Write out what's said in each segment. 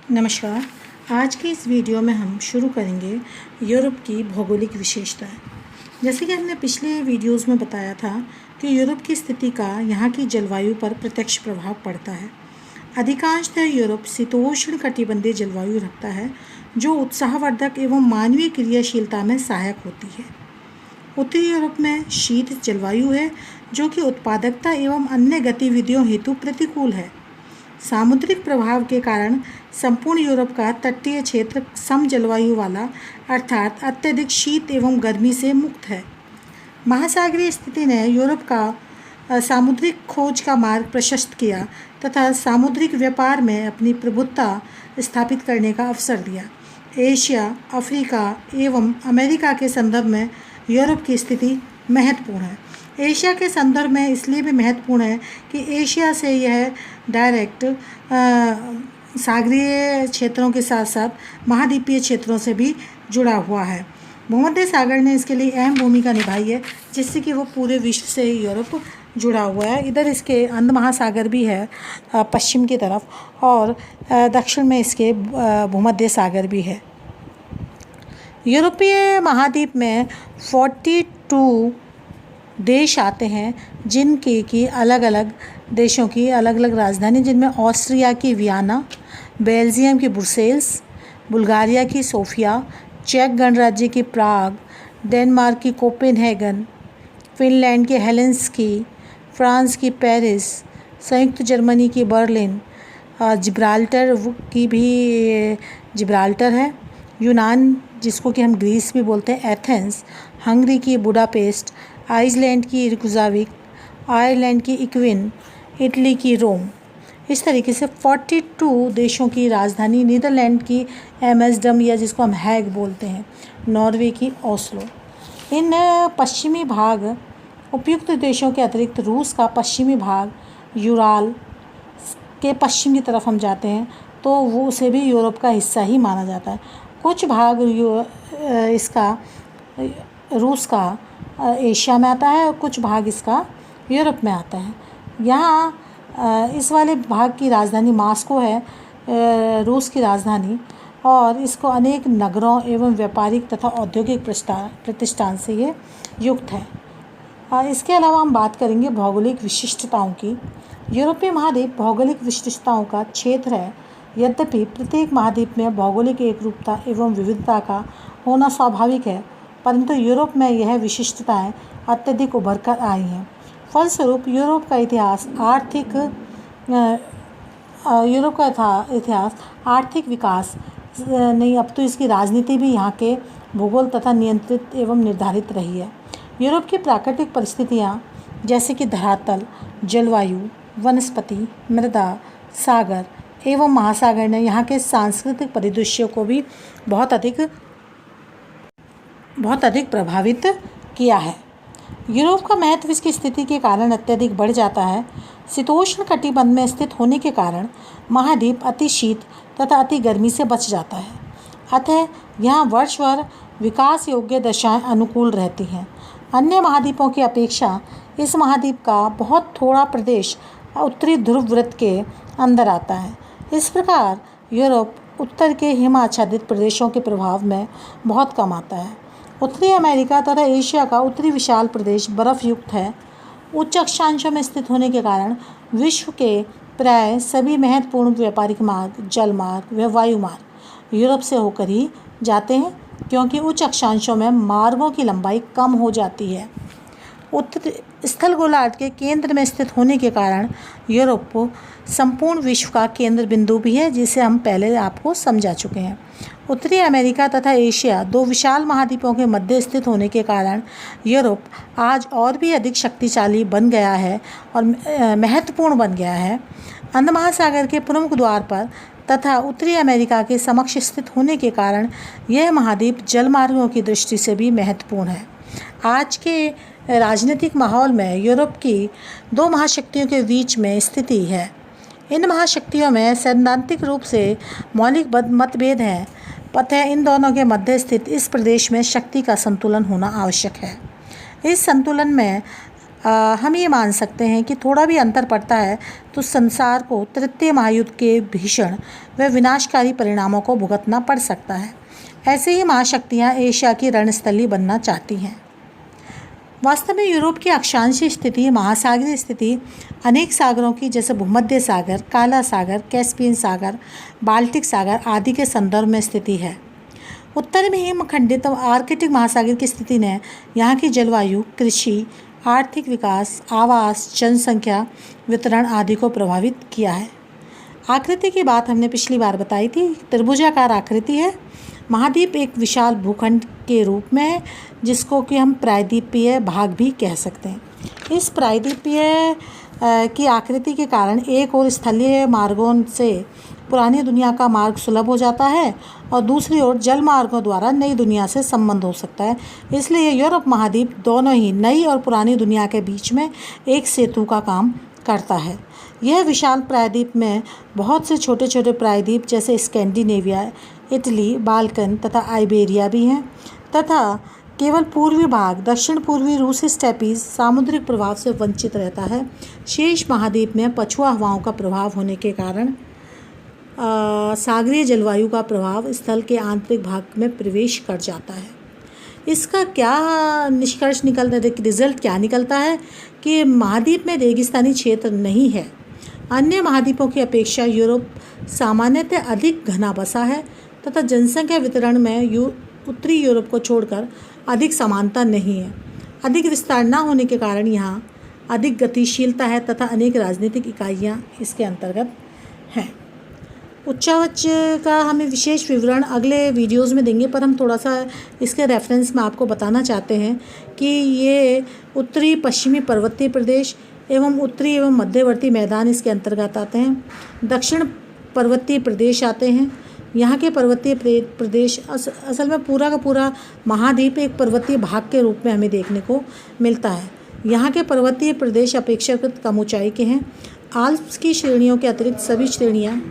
नमस्कार। आज की इस वीडियो में हम शुरू करेंगे यूरोप की भौगोलिक विशेषताएं। जैसे कि हमने पिछले वीडियोस में बताया था कि यूरोप की स्थिति का यहाँ की जलवायु पर प्रत्यक्ष प्रभाव पड़ता है। अधिकांशतः यूरोप शीतोष्ण कटिबंधीय जलवायु रखता है, जो उत्साहवर्धक एवं मानवीय क्रियाशीलता में सहायक होती है। उत्तरी यूरोप में शीत जलवायु है, जो कि उत्पादकता एवं अन्य गतिविधियों हेतु प्रतिकूल है। सामुद्रिक प्रभाव के कारण संपूर्ण यूरोप का तटीय क्षेत्र सम जलवायु वाला अर्थात अत्यधिक शीत एवं गर्मी से मुक्त है। महासागरीय स्थिति ने यूरोप का सामुद्रिक खोज का मार्ग प्रशस्त किया तथा सामुद्रिक व्यापार में अपनी प्रभुत्ता स्थापित करने का अवसर दिया। एशिया, अफ्रीका एवं अमेरिका के संदर्भ में यूरोप की स्थिति महत्वपूर्ण है। एशिया के संदर्भ में इसलिए भी महत्वपूर्ण है कि एशिया से यह डायरेक्ट सागरीय क्षेत्रों के साथ साथ महाद्वीपीय क्षेत्रों से भी जुड़ा हुआ है। भूमध्य सागर ने इसके लिए अहम भूमिका निभाई है, जिससे कि वो पूरे विश्व से यूरोप जुड़ा हुआ है। इधर इसके अंध महासागर भी है पश्चिम की तरफ, और दक्षिण में इसके भूमध्य सागर भी है। यूरोपीय महाद्वीप में 42 देश आते हैं, जिनकी की अलग अलग देशों की अलग अलग राजधानी, जिनमें ऑस्ट्रिया की वियना, बेल्जियम की ब्रुसेल्स, बुल्गारिया की सोफिया, चेक गणराज्य की प्राग, डेनमार्क की कोपेनहेगन, फिनलैंड की हेलेंसिकी, फ्रांस की पेरिस, संयुक्त जर्मनी की बर्लिन, जिब्राल्टर की भी जिब्राल्टर है, यूनान जिसको कि हम ग्रीस भी बोलते हैं एथेंस, हंगरी की बुडापेस्ट, आइसलैंड की रिकुजाविक, आयरलैंड की इक्विन, इटली की रोम। इस तरीके से 42 देशों की राजधानी, नीदरलैंड की एम्स्टर्डम या जिसको हम हैग बोलते हैं, नॉर्वे की ओस्लो। इन पश्चिमी भाग उपयुक्त देशों के अतिरिक्त रूस का पश्चिमी भाग, यूराल के पश्चिम की तरफ हम जाते हैं तो वो उसे भी यूरोप का हिस्सा ही माना जाता है। कुछ भाग इसका रूस का एशिया में आता है और कुछ भाग इसका यूरोप में आता है। यहाँ इस वाले भाग की राजधानी मॉस्को है, रूस की राजधानी, और इसको अनेक नगरों एवं व्यापारिक तथा औद्योगिक प्रतिष्ठान से ये युक्त है। इसके अलावा हम बात करेंगे भौगोलिक विशिष्टताओं की। यूरोपीय महाद्वीप भौगोलिक विशिष्टताओं का क्षेत्र है। यद्यपि प्रत्येक महाद्वीप में भौगोलिक एकरूपता एवं विविधता का होना स्वाभाविक है, परंतु यूरोप में यह विशिष्टताएं अत्यधिक उभर कर आई हैं। फलस्वरूप यूरोप का इतिहास आर्थिक विकास नहीं, अब तो इसकी राजनीति भी यहाँ के भूगोल तथा नियंत्रित एवं निर्धारित रही है। यूरोप की प्राकृतिक परिस्थितियाँ जैसे कि धरातल, जलवायु, वनस्पति, मृदा, सागर एवं महासागर ने यहाँ के सांस्कृतिक परिदृश्यों को भी बहुत अधिक प्रभावित किया है। यूरोप का महत्व इसकी स्थिति के कारण अत्यधिक बढ़ जाता है। शीतोष्ण कटिबंध में स्थित होने के कारण महाद्वीप अति शीत तथा अति गर्मी से बच जाता है। अतः यहाँ वर्ष भर विकास योग्य दशाएं अनुकूल रहती हैं। अन्य महाद्वीपों की अपेक्षा इस महाद्वीप का बहुत थोड़ा प्रदेश उत्तरी ध्रुव वृत्त के अंदर आता है। इस प्रकार यूरोप उत्तर के हिमाच्छादित प्रदेशों के प्रभाव में बहुत कम आता है। उत्तरी अमेरिका तथा एशिया का उत्तरी विशाल प्रदेश बर्फ युक्त है। उच्च अक्षांशों में स्थित होने के कारण विश्व के प्राय सभी महत्वपूर्ण व्यापारिक मार्ग, जल मार्ग व वायु मार्ग यूरोप से होकर ही जाते हैं, क्योंकि उच्च अक्षांशों में मार्गों की लंबाई कम हो जाती है। उत्तर स्थल गोलार्ध के केंद्र में स्थित होने के कारण यूरोप संपूर्ण विश्व का केंद्र बिंदु भी है, जिसे हम पहले आपको समझा चुके हैं। उत्तरी अमेरिका तथा एशिया दो विशाल महाद्वीपों के मध्य स्थित होने के कारण यूरोप आज और भी अधिक शक्तिशाली बन गया है और महत्वपूर्ण बन गया है। अंध महासागर के प्रमुख द्वार पर तथा उत्तरी अमेरिका के समक्ष स्थित होने के कारण यह महाद्वीप जलमार्गों की दृष्टि से भी महत्वपूर्ण है। आज के राजनीतिक माहौल में यूरोप की दो महाशक्तियों के बीच में स्थिति है। इन महाशक्तियों में सैद्धांतिक रूप से मौलिक मतभेद हैं, अतः इन दोनों के मध्य स्थित इस प्रदेश में शक्ति का संतुलन होना आवश्यक है। इस संतुलन में हम ये मान सकते हैं कि थोड़ा भी अंतर पड़ता है तो संसार को तृतीय महायुद्ध के भीषण व विनाशकारी परिणामों को भुगतना पड़ सकता है। ऐसे ही महाशक्तियाँ एशिया की रणस्थली बनना चाहती हैं। वास्तव में यूरोप की अक्षांशीय स्थिति, महासागरीय स्थिति अनेक सागरों की जैसे भूमध्य सागर, काला सागर, कैस्पियन सागर, बाल्टिक सागर आदि के संदर्भ में स्थिति है। उत्तर में हिमखंडित आर्कटिक महासागर की स्थिति ने यहाँ की जलवायु, कृषि, आर्थिक विकास, आवास, जनसंख्या वितरण आदि को प्रभावित किया है। आकृति की बात हमने पिछली बार बताई थी। त्रिभुजाकार आकृति है। महाद्वीप एक विशाल भूखंड के रूप में है जिसको कि हम प्रायद्वीपीय भाग भी कह सकते हैं। इस प्रायद्वीपीय की आकृति के कारण एक और स्थलीय मार्गों से पुरानी दुनिया का मार्ग सुलभ हो जाता है और दूसरी ओर जल मार्गों द्वारा नई दुनिया से संबंध हो सकता है। इसलिए यूरोप महाद्वीप दोनों ही नई और पुरानी दुनिया के बीच में एक सेतु का काम करता है। यह विशाल प्रायद्वीप में बहुत से छोटे छोटे प्रायद्वीप जैसे स्कैंडिनेविया, इटली, बाल्कन तथा आइबेरिया भी हैं तथा केवल पूर्वी भाग दक्षिण पूर्वी रूसी स्टेपीज सामुद्रिक प्रभाव से वंचित रहता है। शेष महाद्वीप में पछुआ हवाओं का प्रभाव होने के कारण सागरीय जलवायु का प्रभाव स्थल के आंतरिक भाग में प्रवेश कर जाता है। इसका क्या निष्कर्ष रिजल्ट क्या निकलता है कि महाद्वीप में रेगिस्तानी क्षेत्र नहीं है। अन्य महाद्वीपों की अपेक्षा यूरोप सामान्यतः अधिक घना बसा है तथा जनसंख्या वितरण में उत्तरी यूरोप को छोड़कर अधिक समानता नहीं है। अधिक विस्तार न होने के कारण यहाँ अधिक गतिशीलता है तथा अनेक राजनीतिक इकाइयाँ इसके अंतर्गत हैं। उच्चावच का हमें विशेष विवरण अगले वीडियोस में देंगे, पर हम थोड़ा सा इसके रेफरेंस में आपको बताना चाहते हैं कि ये उत्तरी पश्चिमी पर्वतीय प्रदेश एवं उत्तरी एवं मध्यवर्ती मैदान इसके अंतर्गत आते हैं। दक्षिण पर्वतीय प्रदेश आते हैं। यहाँ के पर्वतीय प्रदेश असल में पूरा का पूरा महाद्वीप एक पर्वतीय भाग के रूप में हमें देखने को मिलता है। यहाँ के पर्वतीय प्रदेश अपेक्षाकृत कम ऊंचाई के हैं। आल्प्स की श्रेणियों के अतिरिक्त सभी श्रेणियाँ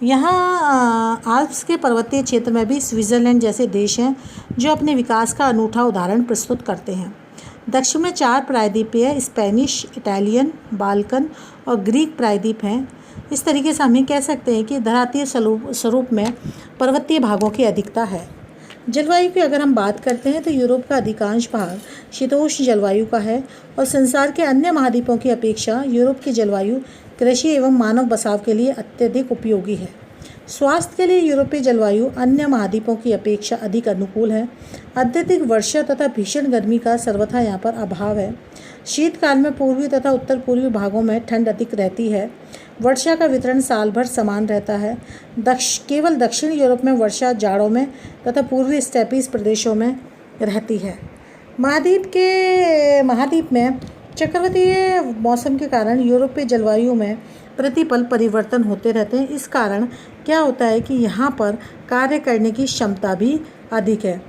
यहाँ आल्प्स के पर्वतीय क्षेत्र में भी स्विट्ज़रलैंड जैसे देश हैं जो अपने विकास का अनूठा उदाहरण प्रस्तुत करते हैं। दक्षिण में 4 प्रायद्वीप है, स्पेनिश, इटालियन, बाल्कन और ग्रीक प्रायद्वीप हैं। इस तरीके से हम कह सकते हैं कि धरातीय स्वरूप में पर्वतीय भागों की अधिकता है। जलवायु की अगर हम बात करते हैं तो यूरोप का अधिकांश भाग शीतोष्ण जलवायु का है और संसार के अन्य महाद्वीपों की अपेक्षा यूरोप की जलवायु कृषि एवं मानव बसाव के लिए अत्यधिक उपयोगी है। स्वास्थ्य के लिए यूरोपीय जलवायु अन्य महाद्वीपों की अपेक्षा अधिक अनुकूल है। अत्यधिक वर्षा तथा भीषण गर्मी का सर्वथा यहाँ पर अभाव है। शीतकाल में पूर्वी तथा उत्तर पूर्वी भागों में ठंड अधिक रहती है। वर्षा का वितरण साल भर समान रहता है। केवल दक्षिण यूरोप में वर्षा जाड़ों में तथा पूर्वी स्टेपीज प्रदेशों में रहती है। महाद्वीप में चक्रवातीय मौसम के कारण यूरोपीय जलवायु में प्रतिपल परिवर्तन होते रहते हैं। इस कारण क्या होता है कि यहाँ पर कार्य करने की क्षमता भी अधिक है।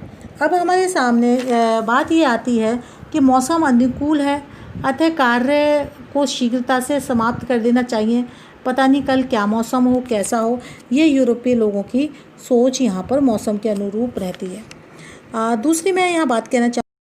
अब हमारे सामने बात ये आती है कि मौसम अनुकूल है अतः कार्य को शीघ्रता से समाप्त कर देना चाहिए। पता नहीं कल क्या मौसम हो, कैसा हो। ये यूरोपीय लोगों की सोच यहाँ पर मौसम के अनुरूप रहती है। दूसरी मैं यहाँ बात कहना